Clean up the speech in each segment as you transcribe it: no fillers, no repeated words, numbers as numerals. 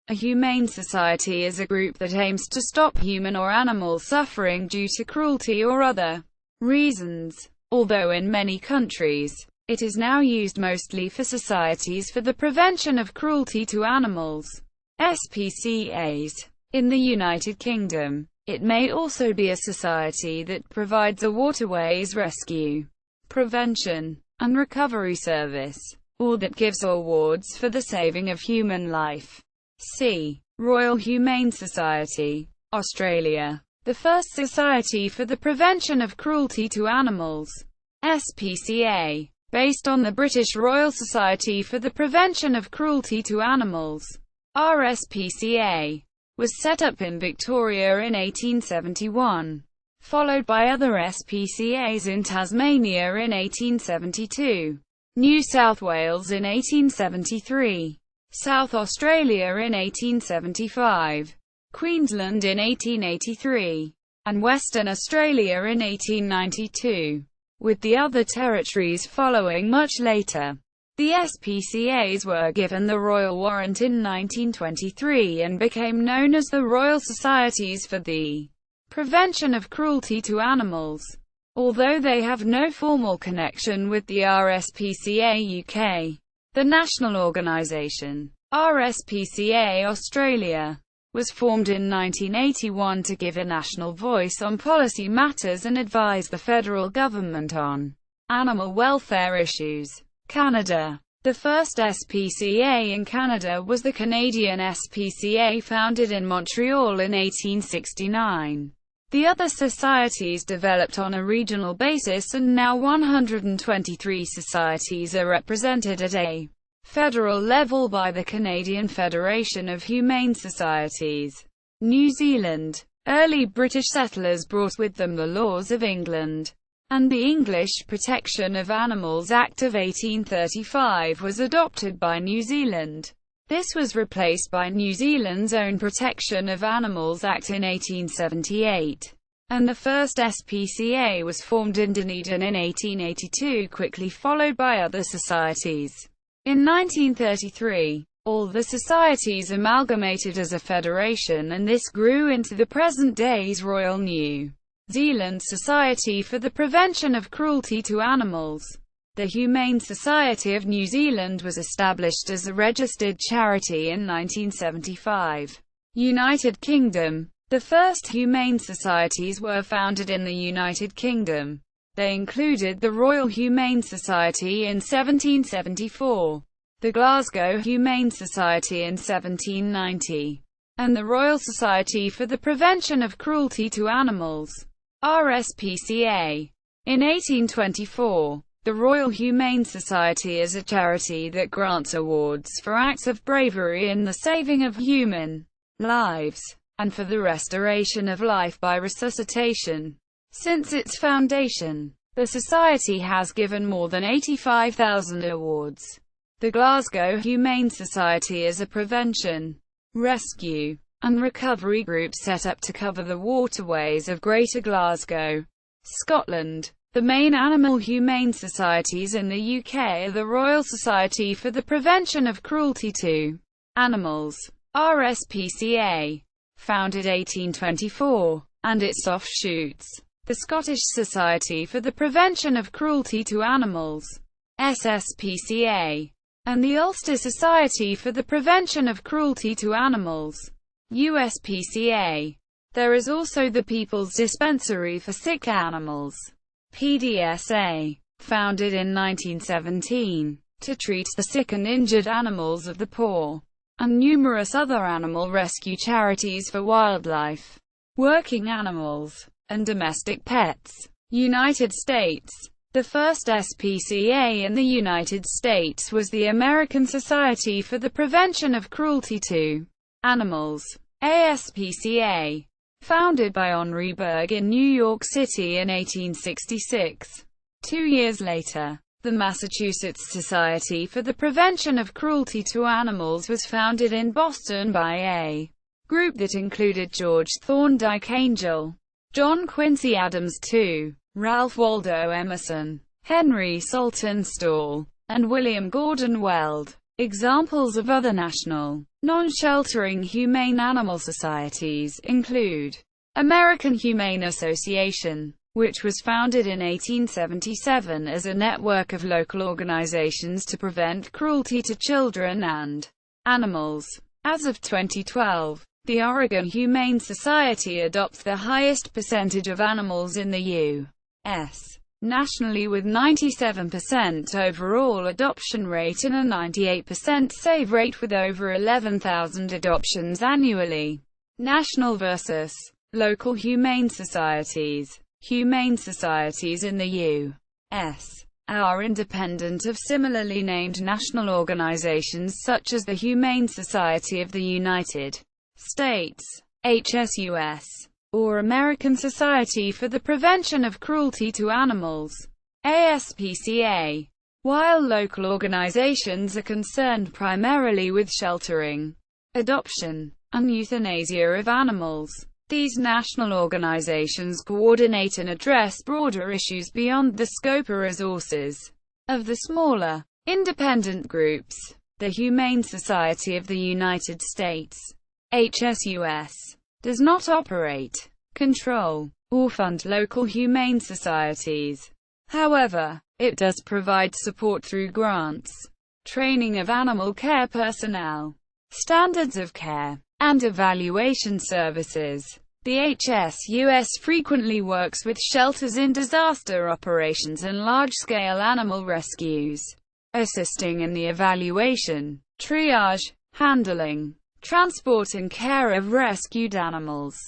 A humane society is a group that aims to stop human or animal suffering due to cruelty or other reasons. Although in many countries, it is now used mostly for societies for the prevention of cruelty to animals, SPCAs. In the United Kingdom, it may also be a society that provides a waterways rescue, prevention, and recovery service, or that gives awards for the saving of human life. See Royal Humane Society, Australia. The first Society for the Prevention of Cruelty to Animals, SPCA, based on the British Royal Society for the Prevention of Cruelty to Animals, RSPCA, was set up in Victoria in 1871, followed by other SPCAs in Tasmania in 1872, New South Wales in 1873, South Australia in 1875, Queensland in 1883, and Western Australia in 1892, with the other territories following much later. The SPCAs were given the Royal Warrant in 1923 and became known as the Royal Societies for the Prevention of Cruelty to Animals. Although they have no formal connection with the RSPCA UK, the national organisation, RSPCA Australia, was formed in 1981 to give a national voice on policy matters and advise the federal government on animal welfare issues. Canada. The first SPCA in Canada was the Canadian SPCA, founded in Montreal in 1869. The other societies developed on a regional basis, and now 123 societies are represented at a federal level by the Canadian Federation of Humane Societies. New Zealand. Early British settlers brought with them the laws of England, and the English Protection of Animals Act of 1835 was adopted by New Zealand. This was replaced by New Zealand's own Protection of Animals Act in 1878, and the first SPCA was formed in Dunedin in 1882, quickly followed by other societies. In 1933, all the societies amalgamated as a federation, and this grew into the present day's Royal New Zealand Society for the Prevention of Cruelty to Animals. The Humane Society of New Zealand was established as a registered charity in 1975. United Kingdom. The first humane societies were founded in the United Kingdom. They included the Royal Humane Society in 1774, the Glasgow Humane Society in 1790, and the Royal Society for the Prevention of Cruelty to Animals, RSPCA. In 1824, the Royal Humane Society is a charity that grants awards for acts of bravery in the saving of human lives, and for the restoration of life by resuscitation. Since its foundation, the Society has given more than 85,000 awards. The Glasgow Humane Society is a prevention, rescue, and recovery group set up to cover the waterways of Greater Glasgow, Scotland. The main animal humane societies in the UK are the Royal Society for the Prevention of Cruelty to Animals, RSPCA, founded 1824, and its offshoots, the Scottish Society for the Prevention of Cruelty to Animals, SSPCA, and the Ulster Society for the Prevention of Cruelty to Animals, USPCA. There is also the People's Dispensary for Sick Animals, PDSA, founded in 1917, to treat the sick and injured animals of the poor, and numerous other animal rescue charities for wildlife, working animals, and domestic pets. United States. The first SPCA in the United States was the American Society for the Prevention of Cruelty to Animals, ASPCA, founded by Henri Berg in New York City in 1866. 2 years later, the Massachusetts Society for the Prevention of Cruelty to Animals was founded in Boston by a group that included George Thorndike Angell, John Quincy Adams II, Ralph Waldo Emerson, Henry Saltonstall, and William Gordon Weld. Examples of other national, non-sheltering humane animal societies include American Humane Association, which was founded in 1877 as a network of local organizations to prevent cruelty to children and animals. As of 2012, the Oregon Humane Society adopts the highest percentage of animals in the U.S. nationally, with 97% overall adoption rate and a 98% save rate, with over 11,000 adoptions annually. National versus local humane societies. Humane societies in the U.S. are independent of similarly named national organizations such as the Humane Society of the United States, HSUS, or American Society for the Prevention of Cruelty to Animals, ASPCA. While local organizations are concerned primarily with sheltering, adoption, and euthanasia of animals, these national organizations coordinate and address broader issues beyond the scope or resources of the smaller, independent groups. The Humane Society of the United States, HSUS, does not operate, control, or fund local humane societies. However, it does provide support through grants, training of animal care personnel, standards of care, and evaluation services. The HSUS frequently works with shelters in disaster operations and large-scale animal rescues, assisting in the evaluation, triage, handling, transport and care of rescued animals.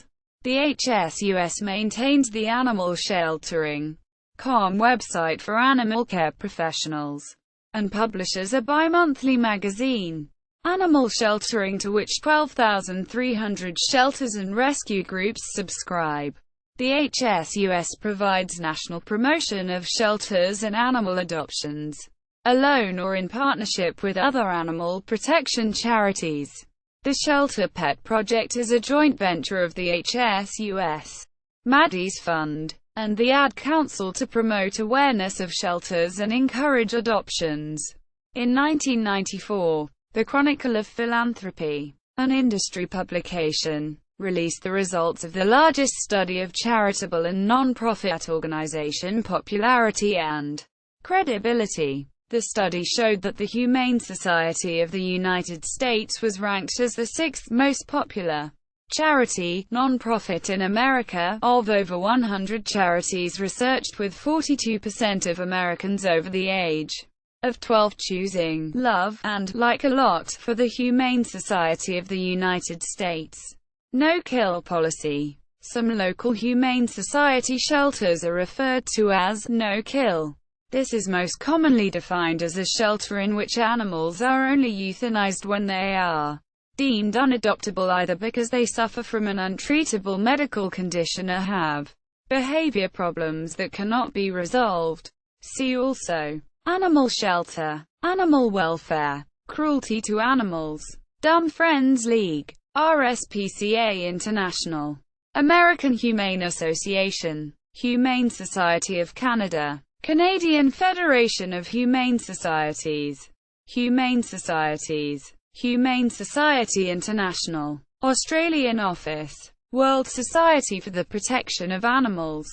The HSUS maintains the Animal Sheltering.com website for animal care professionals, and publishes a bi-monthly magazine, Animal Sheltering, to which 12,300 shelters and rescue groups subscribe. The HSUS provides national promotion of shelters and animal adoptions, alone or in partnership with other animal protection charities. The Shelter Pet Project is a joint venture of the HSUS, Maddie's Fund, and the Ad Council to promote awareness of shelters and encourage adoptions. In 1994, the Chronicle of Philanthropy, an industry publication, released the results of the largest study of charitable and non-profit organization popularity and credibility. The study showed that the Humane Society of the United States was ranked as the sixth most popular charity, non-profit in America, of over 100 charities researched, with 42% of Americans over the age of 12 choosing love and like a lot for the Humane Society of the United States no-kill policy. Some local Humane Society shelters are referred to as no-kill. This is most commonly defined as a shelter in which animals are only euthanized when they are deemed unadoptable, either because they suffer from an untreatable medical condition or have behavior problems that cannot be resolved. See also animal shelter, animal welfare, cruelty to animals, Dumb Friends League, RSPCA International, American Humane Association, Humane Society of Canada, Canadian Federation of Humane Societies, Humane Societies, Humane Society International, Australian Office, World Society for the Protection of Animals,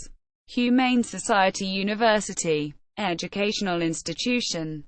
Humane Society University, educational institution.